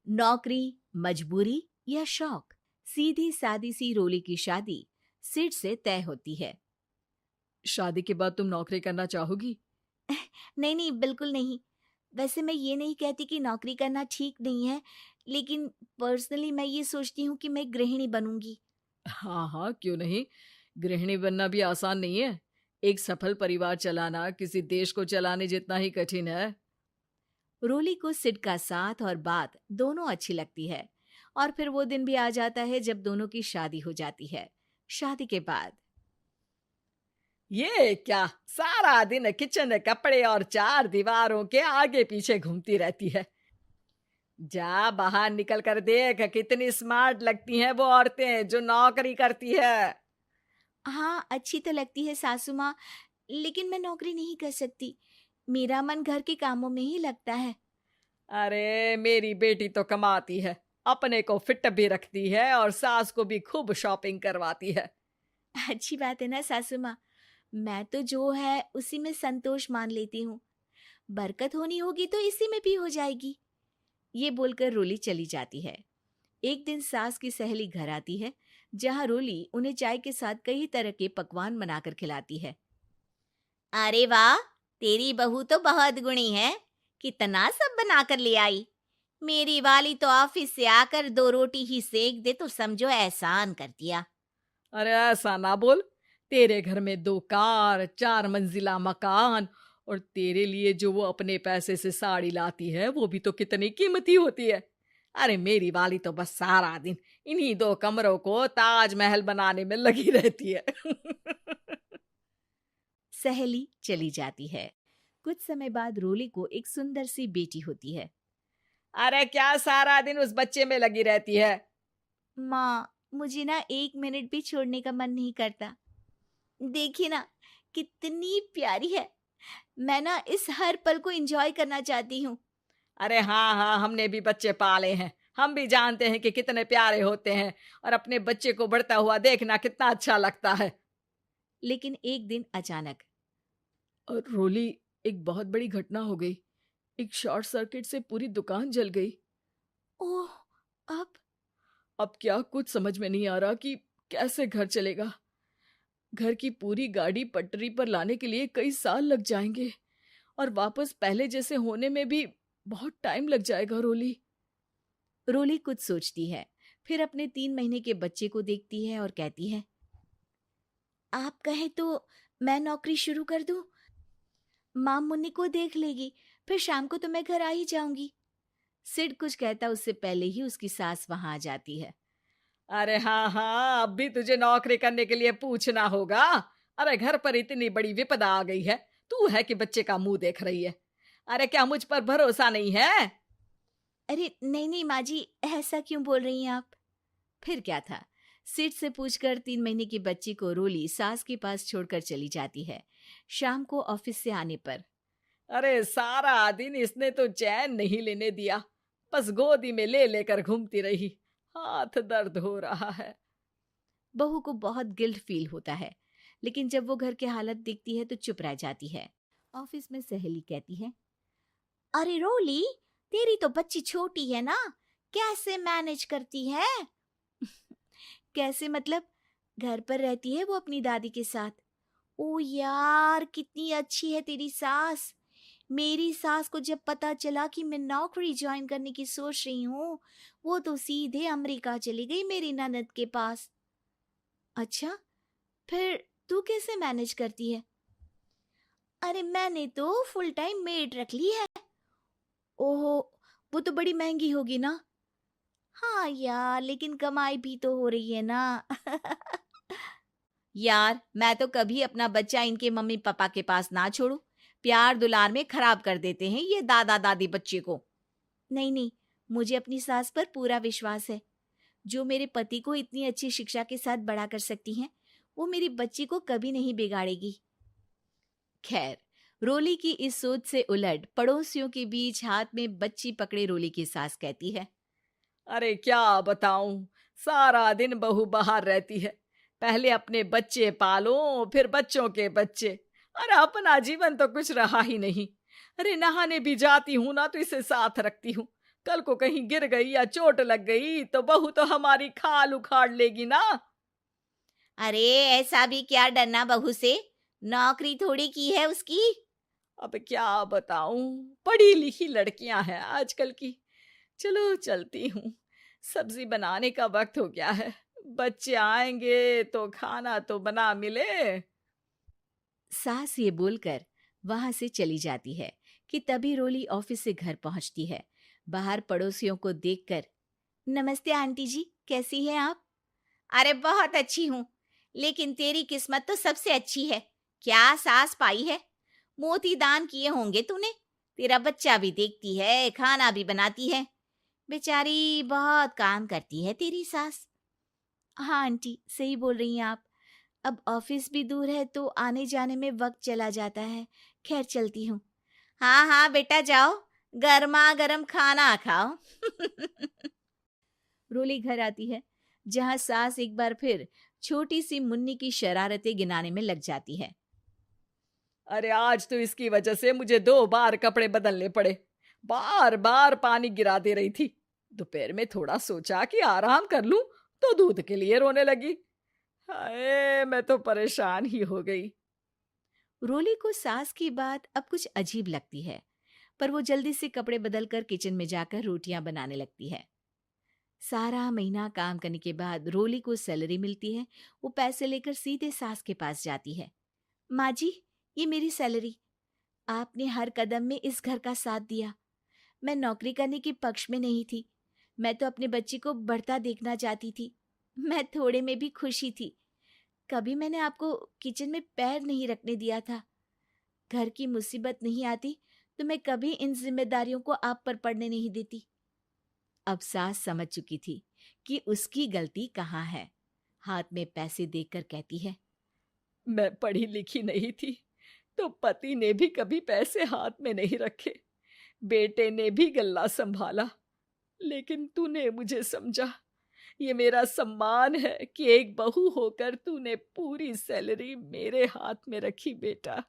नौकरी, मजबूरी या शौक, सीधी सादी सी रोली की शादी सिड से तय होती है। शादी के बाद तुम नौकरी करना चाहोगी? नहीं नहीं, बिल्कुल नहीं। वैसे मैं ये नहीं कहती कि नौकरी करना ठीक नहीं है, लेकिन पर्सनली मैं ये सोचती हूँ कि मैं गृहिणी बनूंगी। हाँ हाँ, क्यों नहीं। गृहिणी बनना भी आसान नहीं है। एक सफल परिवार चलाना किसी देश को चलाने जितना ही कठिन है। रोली को सिड का साथ और बात दोनों अच्छी लगती है, और फिर वो दिन भी आ जाता है जब दोनों की शादी हो जाती है। शादी के बाद ये क्या, सारा दिन किचन कपड़े और चार दीवारों के आगे पीछे घूमती रहती है। जा बाहर निकल कर देख, कितनी स्मार्ट लगती हैं वो औरतें जो नौकरी करती है। हाँ, अच्छी तो लगती है सासू माँ, लेकिन मैं नौकरी नहीं कर सकती। मेरा मन घर के कामों में ही लगता है। अरे मेरी बेटी तो कमाती है, अपने को फिट भी रखती है और सास को भी खूब शॉपिंग करवाती है। अच्छी बात है ना सासू माँ। मैं तो जो है उसी में संतोष मान लेती हूँ। बरकत होनी होगी तो इसी में भी हो जाएगी। ये बोलकर रोली चली जाती है। एक दिन सास की सहेली घर आती है, जहाँ रोली उन्हें चाय के साथ कई तरह के पकवान बनाकर खिलाती है। अरे वाह, तेरी बहू तो बहुत गुणी है। कितना सब बनाकर ले आई। मेरी वाली तो ऑफिस से आकर 2 रोटी ही सेक दे तो समझो एहसान कर दिया। अरे ऐसा ना बोल। तेरे घर में 2 कार, 4 मंजिला मकान, और तेरे लिए जो वो अपने पैसे से साड़ी लाती है वो भी तो कितनी कीमती होती है। अरे मेरी वाली तो बस सारा दिन इन्हीं 2 कमरों को ताजमहल बनाने में लगी रहती है। सहेली चली जाती है। कुछ समय बाद रोली को एक सुंदर सी बेटी होती है। अरे क्या सारा दिन उस बच्चे में लगी रहती है। माँ, मुझे ना 1 मिनट भी छोड़ने का मन नहीं करता। देखिए ना, कितनी प्यारी है। मैं ना इस हर पल को एंजॉय करना चाहती हूँ। अरे हाँ हाँ, हमने भी बच्चे पाले हैं, हम भी जानते हैं कि कितने प्यारे होते हैं, और अपने बच्चे को बढ़ता हुआ देखना कितना अच्छा लगता है। लेकिन एक दिन अचानक और रोली, एक बहुत बड़ी घटना हो गई। एक शॉर्ट सर्किट से पूरी दुकान जल गई। ओह, अब अब क्या कुछ समझ में नहीं आ रहा कि कैसे घर चलेगा। घर की पूरी गाड़ी पटरी पर लाने के लिए कई साल लग जाएंगे, और वापस पहले जैसे होने में भी बहुत टाइम लग जाएगा। रोली रोली कुछ सोचती है, फिर अपने 3 महीने के बच्चे को देखती है और कहती है, आप कहें तो मैं नौकरी शुरू कर दूं? माँ मुन्नी को देख लेगी, फिर शाम को तो मैं घर आ ही जाऊंगी। सिड कुछ कहता उससे पहले ही उसकी सास वहां आ जाती है। अरे हाँ हाँ, अब भी तुझे नौकरी करने के लिए पूछना होगा। अरे घर पर इतनी बड़ी विपदा आ गई है, तू है कि बच्चे का मुंह देख रही है। अरे क्या मुझ पर भरोसा नहीं है? अरे नहीं नहीं माँ जी, ऐसा क्यों बोल रही हैं आप? फिर क्या था, सिड से पूछकर 3 महीने की बच्ची को रोली सास के पास छोड़कर चली जाती है। शाम को ऑफिस से आने पर अरे सारा दिन इसने तो चैन नहीं लेने दिया, बस गोदी में ले लेकर घूमती रही। हाथ दर्द हो रहा है। बहू को बहुत गिल्ट फील होता है, लेकिन जब वो घर की हालत देखती है तो चुप रह जाती है। ऑफिस में सहेली कहती है, अरे रोली, तेरी तो बच्ची छोटी है ना, कैसे मैनेज करती है? कैसे मतलब? घर पर रहती है वो अपनी दादी के साथ। ओ यार, कितनी अच्छी है तेरी सास। मेरी सास को जब पता चला कि मैं नौकरी ज्वाइन करने की सोच रही हूँ, वो तो सीधे अमेरिका चली गई मेरी ननद के पास। अच्छा, फिर तू कैसे मैनेज करती है? अरे मैंने तो फुल टाइम मेड रख ली है। ओहो, वो तो बड़ी महंगी होगी ना? हाँ यार, लेकिन कमाई भी तो हो रही है ना। यार, मैं तो कभी अपना बच्चा इनके मम्मी पापा के पास ना छोड़ू। प्यार दुलार में खराब कर देते हैं ये दादा दादी बच्चे को। नहीं नहीं, मुझे अपनी सास पर पूरा विश्वास है। जो मेरे पति को इतनी अच्छी शिक्षा के साथ बड़ा कर सकती हैं, वो मेरी बच्ची को कभी नहीं बिगाड़ेगी। खैर, रोली की इस सोच से उलट पड़ोसियों के बीच हाथ में बच्ची पकड़े रोली की सास कहती है, अरे क्या बताऊं, सारा दिन बहू बाहर रहती है। पहले अपने बच्चे पालो, फिर बच्चों के बच्चे। अरे अपना जीवन तो कुछ रहा ही नहीं। अरे नहाने भी जाती हूं ना तो इसे साथ रखती हूँ। कल को कहीं गिर गई या चोट लग गई तो बहू तो हमारी खाल उखाड़ लेगी ना। अरे ऐसा भी क्या डरना बहू से, नौकरी थोड़ी की है उसकी। अब क्या बताऊं, पढ़ी लिखी लड़कियां हैं आजकल की। चलो चलती हूँ, सब्जी बनाने का वक्त हो गया है। बच्चे आएंगे तो खाना तो बना मिले। सास ये बोलकर वहां से चली जाती है कि तभी रोली ऑफिस से घर पहुंचती है। बाहर पड़ोसियों को देखकर, नमस्ते आंटी जी, कैसी हैं आप? अरे बहुत अच्छी हूँ, लेकिन तेरी किस्मत तो सबसे अच्छी है। क्या सास पाई है, मोती दान किए होंगे तूने। तेरा बच्चा भी देखती है, खाना भी बनाती है। बेचारी बहुत काम करती है तेरी सास। हाँ आंटी, सही बोल रही हैं आप। अब ऑफिस भी दूर है तो आने जाने में वक्त चला जाता है। खैर चलती हूँ। हाँ हाँ बेटा जाओ, गर्मा गर्म खाना खाओ। रोली घर आती है, जहां सास एक बार फिर छोटी सी मुन्नी की शरारतें गिनाने में लग जाती है। अरे आज तो इसकी वजह से मुझे 2 बार कपड़े बदलने पड़े। बार बार पानी गिरा दे रही थी। दोपहर में थोड़ा सोचा कि आराम कर लूं तो दूध के लिए रोने लगी। हाय, मैं तो परेशान ही हो गई। रोली को सास की बात अब कुछ अजीब लगती है, पर वो जल्दी से कपड़े बदलकर किचन में जाकर रोटियां बनाने लगती है। सारा महीना काम करने के बाद रोली को सैलरी मिलती है। वो पैसे लेकर सीधे सास के पास जाती है। माँ जी, ये मेरी सैलरी। आपने हर कदम में इस घर का साथ दिया। मैं नौकरी करने के पक्ष में नहीं थी। मैं तो अपने बच्चे को बढ़ता देखना चाहती थी। मैं थोड़े में भी खुशी थी। कभी मैंने आपको किचन में पैर नहीं रखने दिया था। घर की मुसीबत नहीं आती तो मैं कभी इन जिम्मेदारियों को आप पर पड़ने नहीं देती। अब सास समझ चुकी थी कि उसकी गलती कहाँ है। हाथ में पैसे देखकर कहती है, मैं पढ़ी लिखी नहीं थी तो पति ने भी कभी पैसे हाथ में नहीं रखे। बेटे ने भी गल्ला संभाला, लेकिन तूने मुझे समझा। ये मेरा सम्मान है कि एक बहू होकर तूने पूरी सैलरी मेरे हाथ में रखी बेटा।